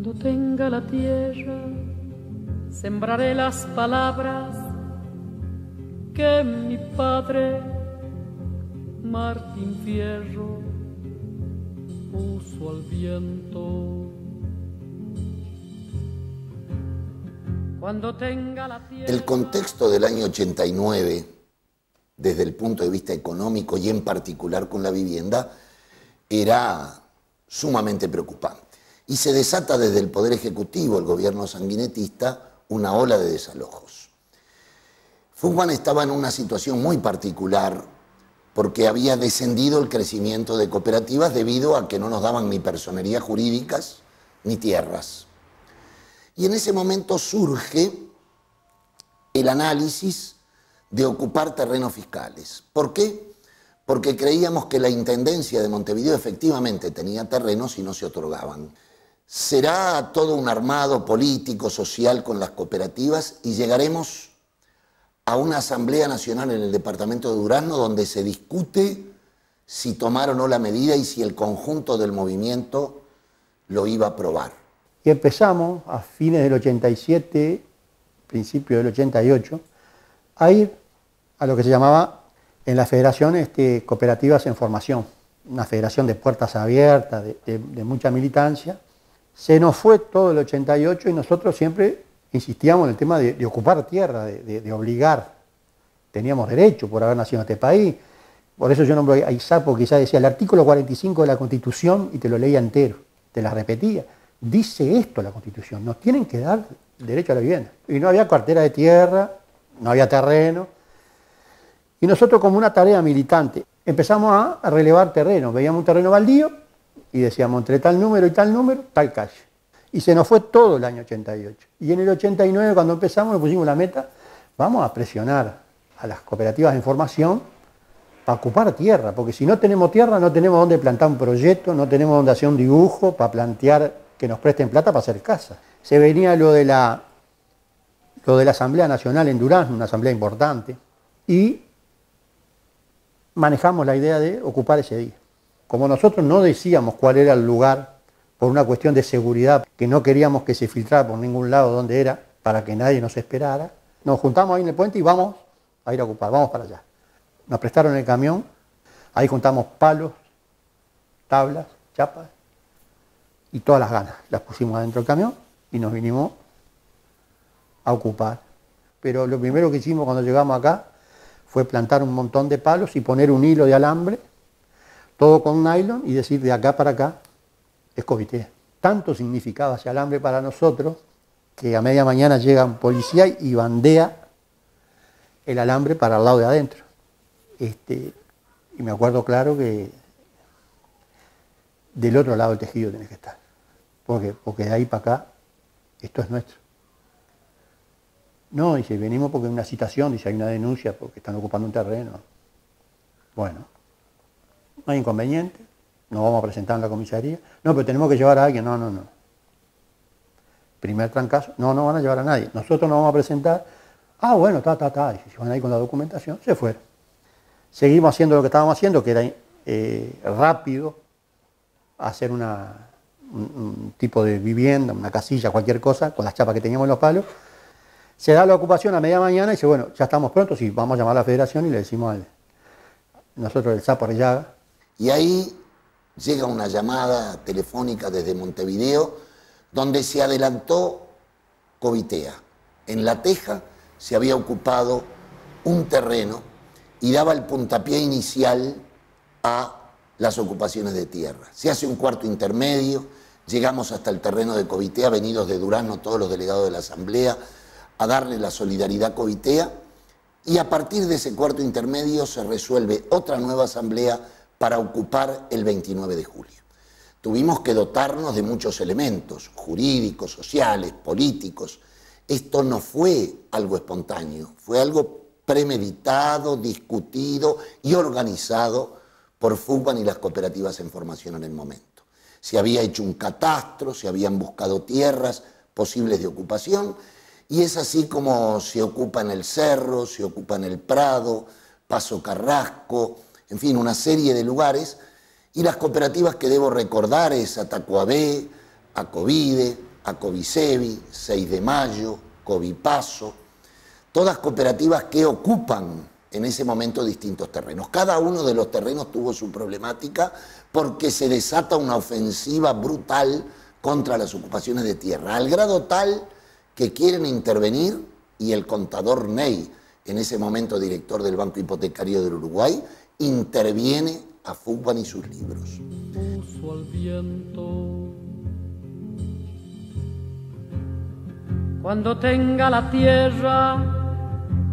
Cuando tenga la tierra, sembraré las palabras que mi padre Martín Fierro puso al viento. Cuando tenga la tierra... El contexto del año 89, desde el punto de vista económico y en particular con la vivienda, era sumamente preocupante. Y se desata desde el Poder Ejecutivo, el gobierno sanguinetista, una ola de desalojos. Fugman estaba en una situación muy particular porque había descendido el crecimiento de cooperativas debido a que no nos daban ni personerías jurídicas ni tierras. Y en ese momento surge el análisis de ocupar terrenos fiscales. ¿Por qué? Porque creíamos que la Intendencia de Montevideo efectivamente tenía terrenos y no se otorgaban. Será todo un armado político, social con las cooperativas y llegaremos a una Asamblea Nacional en el departamento de Durazno donde se discute si tomar o no la medida y si el conjunto del movimiento lo iba a aprobar. Y empezamos a fines del 87, principio del 88, a ir a lo que se llamaba en la federación cooperativas en formación, una federación de puertas abiertas, de mucha militancia. Se nos fue todo el 88 y nosotros siempre insistíamos en el tema de ocupar tierra, de obligar. Teníamos derecho por haber nacido en este país. Por eso yo nombro a Isaac, porque Isaac decía el artículo 45 de la Constitución, y te lo leía entero, te la repetía. Dice esto la Constitución, nos tienen que dar derecho a la vivienda. Y no había cartera de tierra, no había terreno. Y nosotros, como una tarea militante, empezamos a relevar terreno. Veíamos un terreno baldío y decíamos entre tal número y tal número, tal calle. Y se nos fue todo el año 88. Y en el 89, cuando empezamos, nos pusimos la meta, vamos a presionar a las cooperativas en formación para ocupar tierra, porque si no tenemos tierra, no tenemos dónde plantar un proyecto, no tenemos dónde hacer un dibujo para plantear que nos presten plata para hacer casa. Se venía lo de la Asamblea Nacional en Durazno, una asamblea importante, y manejamos la idea de ocupar ese día. Como nosotros no decíamos cuál era el lugar, por una cuestión de seguridad, que no queríamos que se filtrara por ningún lado dónde era, para que nadie nos esperara, nos juntamos ahí en el puente y vamos a ir a ocupar, vamos para allá. Nos prestaron el camión, ahí juntamos palos, tablas, chapas, y todas las ganas. Las pusimos adentro del camión y nos vinimos a ocupar. Pero lo primero que hicimos cuando llegamos acá fue plantar un montón de palos y poner un hilo de alambre, todo con nylon, y decir de acá para acá es Covitea. Tanto significaba ese alambre para nosotros que a media mañana llega un policía y bandea el alambre para el lado de adentro. Y me acuerdo claro que del otro lado del tejido tenés que estar. Porque de ahí para acá, esto es nuestro. No, dice, venimos porque hay una citación, dice, hay una denuncia porque están ocupando un terreno. Bueno, no hay inconveniente, nos vamos a presentar en la comisaría. No, pero tenemos que llevar a alguien. No. Primer trancazo, no van a llevar a nadie. Nosotros nos vamos a presentar. Ah, bueno, Y si van ahí con la documentación, se fueron. Seguimos haciendo lo que estábamos haciendo, que era rápido, hacer un tipo de vivienda, una casilla, cualquier cosa, con las chapas que teníamos en los palos. Se da la ocupación a media mañana y dice, bueno, ya estamos prontos, y vamos a llamar a la federación y le decimos nosotros el Sapo Arrillaga. Y ahí llega una llamada telefónica desde Montevideo, donde se adelantó Covitea. En La Teja se había ocupado un terreno y daba el puntapié inicial a las ocupaciones de tierra. Se hace un cuarto intermedio, llegamos hasta el terreno de Covitea, venidos de Durazno todos los delegados de la Asamblea, a darle la solidaridad a Covitea, y a partir de ese cuarto intermedio se resuelve otra nueva asamblea para ocupar el 29 de julio. Tuvimos que dotarnos de muchos elementos, jurídicos, sociales, políticos. Esto no fue algo espontáneo, fue algo premeditado, discutido y organizado por Fugman y las cooperativas en formación en el momento. Se había hecho un catastro, se habían buscado tierras posibles de ocupación, y es así como se ocupa en el Cerro, se ocupa en el Prado, Paso Carrasco, en fin, una serie de lugares. Y las cooperativas que debo recordar es Atacuabé, Acovide, a Covicevi, 6 de Mayo, Covipaso, todas cooperativas que ocupan en ese momento distintos terrenos. Cada uno de los terrenos tuvo su problemática porque se desata una ofensiva brutal contra las ocupaciones de tierra, al grado tal que quieren intervenir y el contador Ney, en ese momento director del Banco Hipotecario del Uruguay, interviene a Fugban y sus libros. Puso al viento. Cuando tenga la tierra,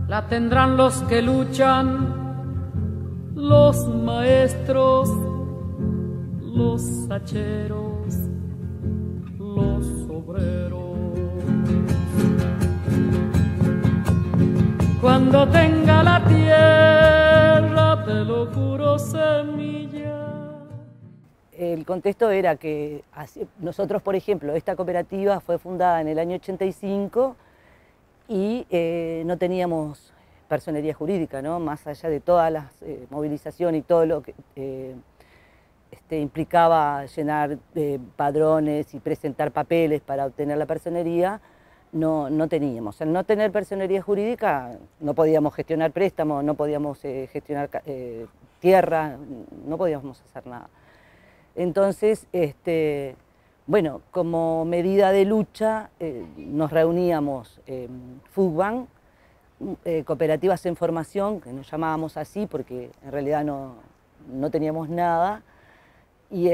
la tendrán los que luchan, los maestros, los hacheros, los obreros. Cuando tenga la tierra, te lo juro, semilla. El contexto era que nosotros, por ejemplo, esta cooperativa fue fundada en el año 85 y no teníamos personería jurídica, ¿no? Más allá de todas las movilizaciones y todo lo que implicaba llenar padrones y presentar papeles para obtener la personería, no teníamos. Al no tener personería jurídica no podíamos gestionar préstamos, no podíamos gestionar tierra, no podíamos hacer nada. Entonces, bueno, como medida de lucha nos reuníamos Fugban, cooperativas en formación, que nos llamábamos así porque en realidad no teníamos nada, y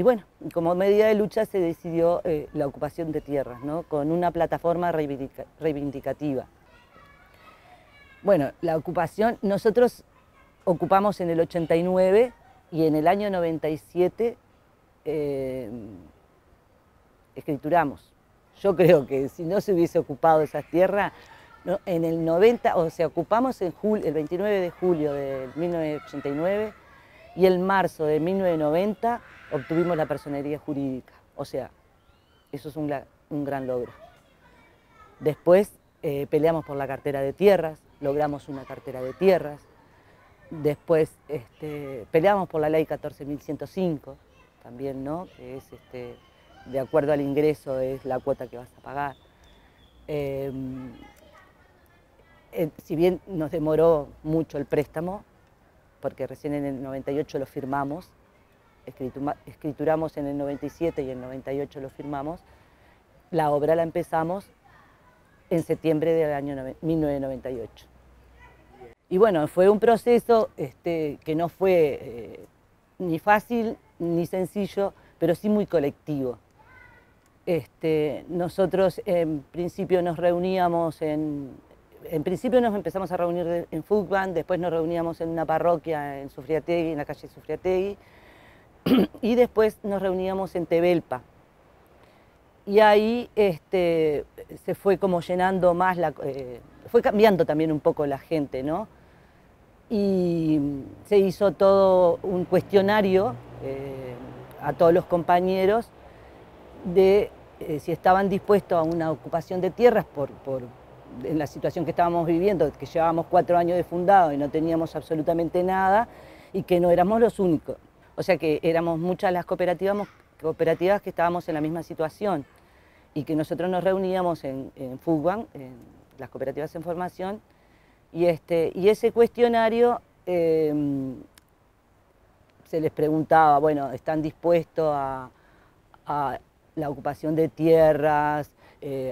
bueno, como medida de lucha se decidió la ocupación de tierras, ¿no? Con una plataforma reivindicativa. Bueno, la ocupación, nosotros ocupamos en el 89 y en el año 97 escrituramos. Yo creo que si no se hubiese ocupado esas tierras, ¿no? En el 90, o sea, ocupamos en el 29 de julio de 1989 y en marzo de 1990 obtuvimos la personería jurídica. O sea, eso es un gran logro. Después peleamos por la cartera de tierras, logramos una cartera de tierras. Después peleamos por la ley 14.105, también, ¿no? Que es, de acuerdo al ingreso, es la cuota que vas a pagar. Si bien nos demoró mucho el préstamo, porque recién en el 98 lo firmamos, escrituramos en el 97 y en el 98 lo firmamos, la obra la empezamos en septiembre del año 1998. Y bueno, fue un proceso que no fue ni fácil ni sencillo, pero sí muy colectivo. Nosotros en principio nos reuníamos en principio nos empezamos a reunir en Fugban, después nos reuníamos en una parroquia en Sufriategui, en la calle Sufriategui, y después nos reuníamos en Tebelpa. Y ahí se fue como llenando más, fue cambiando también un poco la gente, ¿no? Y se hizo todo un cuestionario a todos los compañeros de si estaban dispuestos a una ocupación de tierras en la situación que estábamos viviendo, que llevábamos 4 años de fundado y no teníamos absolutamente nada, y que no éramos los únicos. O sea que éramos muchas las cooperativas que estábamos en la misma situación, y que nosotros nos reuníamos en Fugban, en las cooperativas en formación, y ese cuestionario se les preguntaba, bueno, ¿están dispuestos a la ocupación de tierras,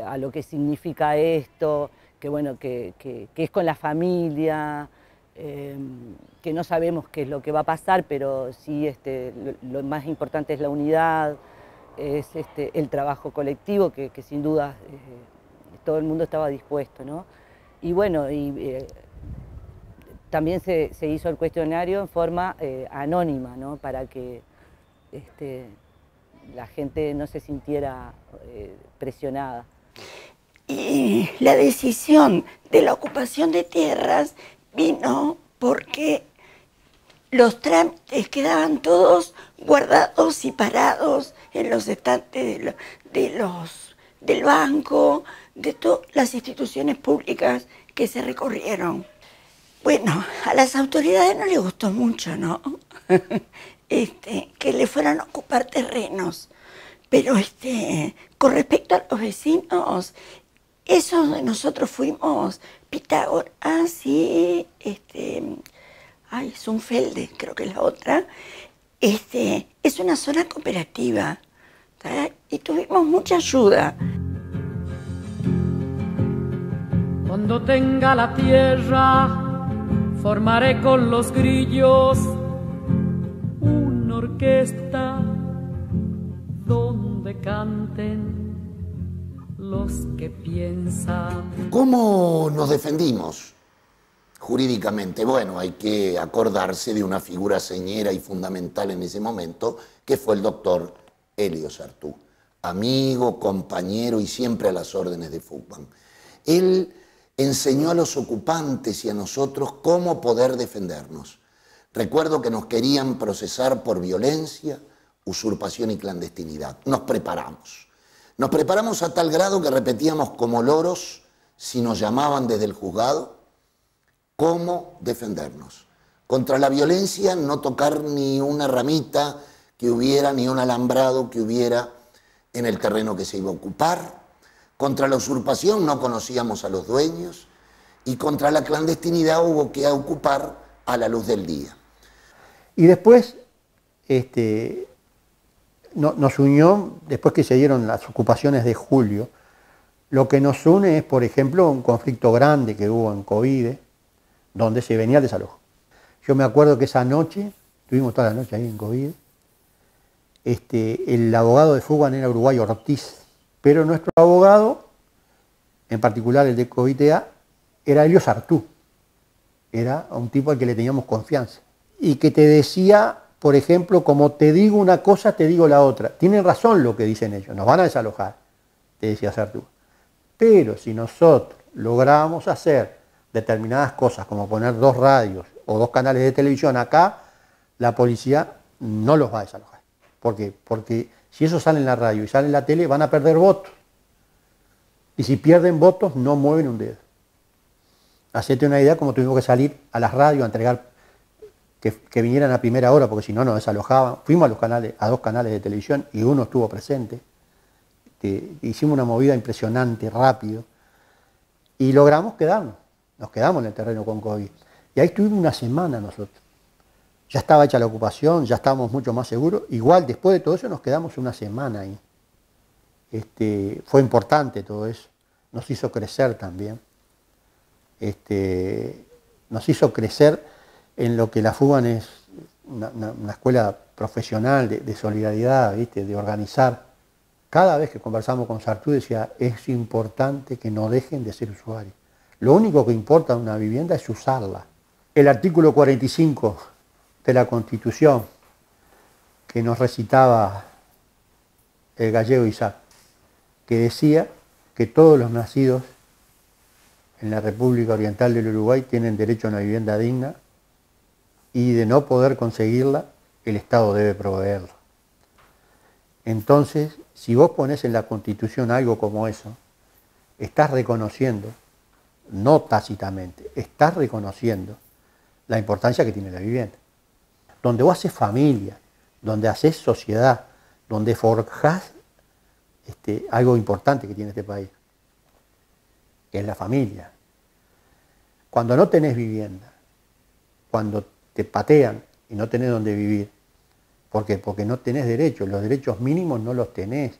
a lo que significa esto, que bueno, que es con la familia, que no sabemos qué es lo que va a pasar, pero sí lo más importante es la unidad, es el trabajo colectivo, que sin duda todo el mundo estaba dispuesto, ¿no? Y bueno, también se hizo el cuestionario en forma anónima, ¿no? Para que la gente no se sintiera presionada. Y la decisión de la ocupación de tierras vino porque los trámites quedaban todos guardados y parados en los estantes del banco, de todas las instituciones públicas que se recorrieron. Bueno, a las autoridades no les gustó mucho, ¿no? Que le fueran a ocupar terrenos, Pero con respecto a los vecinos, eso donde nosotros fuimos, Pitágoras y Zunfelde, creo que es la otra, es una zona cooperativa, ¿tá? Y tuvimos mucha ayuda. Cuando tenga la tierra, formaré con los grillos una orquesta donde canten los que piensan. ¿Cómo nos defendimos jurídicamente? Bueno, hay que acordarse de una figura señera y fundamental en ese momento, que fue el doctor Elio Sartú, amigo, compañero y siempre a las órdenes de Fugman. Él enseñó a los ocupantes y a nosotros cómo poder defendernos. Recuerdo que nos querían procesar por violencia, usurpación y clandestinidad. Nos preparamos. Nos preparamos a tal grado que repetíamos como loros, si nos llamaban desde el juzgado, cómo defendernos. Contra la violencia, no tocar ni una ramita que hubiera, ni un alambrado que hubiera en el terreno que se iba a ocupar. Contra la usurpación no conocíamos a los dueños. Y contra la clandestinidad hubo que ocupar a la luz del día. Y después, nos unió, después que se dieron las ocupaciones de julio, lo que nos une es, por ejemplo, un conflicto grande que hubo en Covide, donde se venía el desalojo. Yo me acuerdo que esa noche, estuvimos toda la noche ahí en Covide, el abogado de Fugman era uruguayo, Ortiz, pero nuestro abogado, en particular el de Covitea, era Elio Sartú. Era un tipo al que le teníamos confianza. Y que te decía, por ejemplo, como te digo una cosa, te digo la otra. Tienen razón lo que dicen ellos, nos van a desalojar, te decía Sartú. Pero si nosotros logramos hacer determinadas cosas, como poner 2 radios o 2 canales de televisión acá, la policía no los va a desalojar. ¿Por qué? Porque si eso sale en la radio y sale en la tele, van a perder votos. Y si pierden votos, no mueven un dedo. Hacete una idea como tuvimos que salir a las radios a entregar que vinieran a primera hora, porque si no nos desalojaban. Fuimos a 2 canales de televisión y uno estuvo presente. Hicimos una movida impresionante, rápido, y logramos quedarnos. Nos quedamos en el terreno con COVID. Y ahí estuvimos una semana nosotros. Ya estaba hecha la ocupación, ya estábamos mucho más seguros. Igual, después de todo eso, nos quedamos una semana ahí. Fue importante todo eso. Nos hizo crecer también. Nos hizo crecer en lo que la Fugman es una escuela profesional de solidaridad, ¿viste? De organizar. Cada vez que conversamos con Sartú decía, es importante que no dejen de ser usuarios. Lo único que importa en una vivienda es usarla. El artículo 45 de la Constitución que nos recitaba el gallego Isaac, que decía que todos los nacidos en la República Oriental del Uruguay tienen derecho a una vivienda digna y de no poder conseguirla, el Estado debe proveerla. Entonces, si vos ponés en la Constitución algo como eso, estás reconociendo, no tácitamente, estás reconociendo la importancia que tiene la vivienda. Donde vos haces familia, donde haces sociedad, donde forjás algo importante que tiene este país, que es la familia. Cuando no tenés vivienda, cuando te patean y no tenés dónde vivir, ¿por qué? Porque no tenés derechos, los derechos mínimos no los tenés.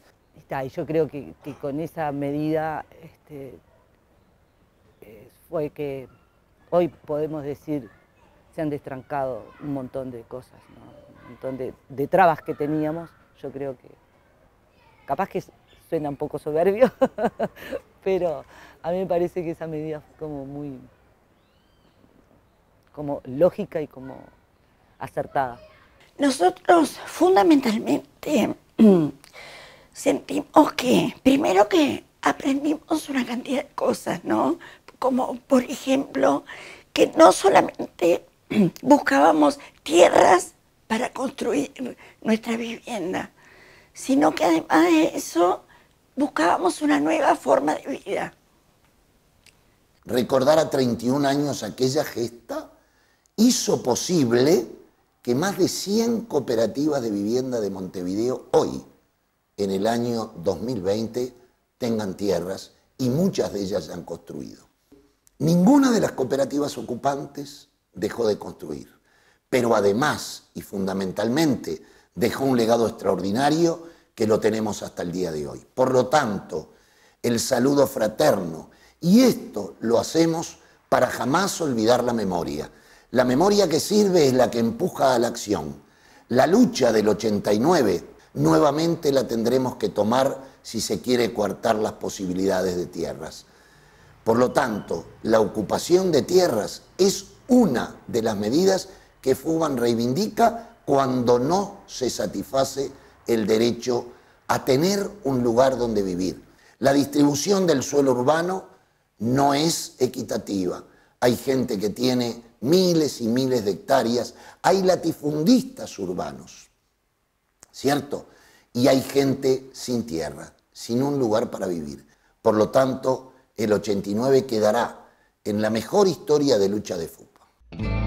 Y yo creo que con esa medida fue que hoy podemos decir se han destrancado un montón de cosas, ¿no? Un montón de trabas que teníamos. Yo creo que capaz que suena un poco soberbio, pero a mí me parece que esa medida fue como muy lógica y como acertada. Nosotros fundamentalmente sentimos que, primero que aprendimos una cantidad de cosas, ¿no? Como por ejemplo, que no solamente buscábamos tierras para construir nuestra vivienda, sino que además de eso buscábamos una nueva forma de vida. Recordar a 31 años aquella gesta hizo posible que más de 100 cooperativas de vivienda de Montevideo hoy en el año 2020 tengan tierras y muchas de ellas ya han construido. Ninguna de las cooperativas ocupantes dejó de construir, pero además y fundamentalmente dejó un legado extraordinario que lo tenemos hasta el día de hoy. Por lo tanto, el saludo fraterno, y esto lo hacemos para jamás olvidar la memoria. La memoria que sirve es la que empuja a la acción. La lucha del 89 nuevamente la tendremos que tomar si se quiere coartar las posibilidades de tierras. Por lo tanto, la ocupación de tierras es una de las medidas que FUBAN reivindica cuando no se satisface el derecho a tener un lugar donde vivir. La distribución del suelo urbano no es equitativa. Hay gente que tiene miles y miles de hectáreas, hay latifundistas urbanos, ¿cierto? Y hay gente sin tierra, sin un lugar para vivir. Por lo tanto, el 89 quedará en la mejor historia de lucha de FUBAN.